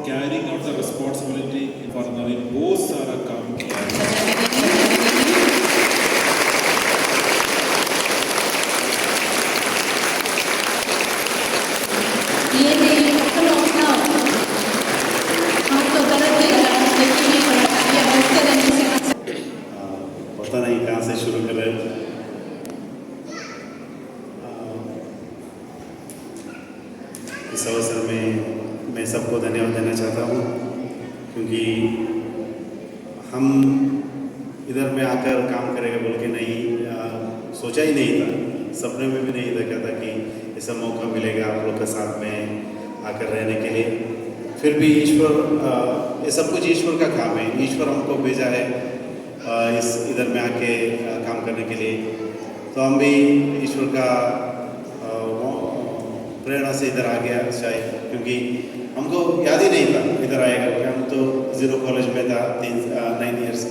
Carrying out the responsibility for Naveen बहुत सारा काम किया है। ये मेरी couple of now. हम तो गलत ही लगा लेकिन ये बहुत तरह से पता नहीं कहाँ से शुरू करें। इस अवसर में मैं सबको धन्यवाद देना चाहता हूँ, क्योंकि हम इधर में आकर काम करेंगे बोल के नहीं सोचा ही नहीं था, सपने में भी नहीं देखा था कि ऐसा मौका मिलेगा आप लोग के साथ में आकर रहने के लिए। फिर भी ईश्वर, ये सब कुछ ईश्वर का काम है। ईश्वर हमको भेजा है इस इधर में आके काम करने के लिए, तो हम भी ईश्वर का प्रेरणा से इधर आ गया शायद, क्योंकि हमको याद ही नहीं था इधर आएगा। हम तो 0 कॉलेज में था 9 इयर्स।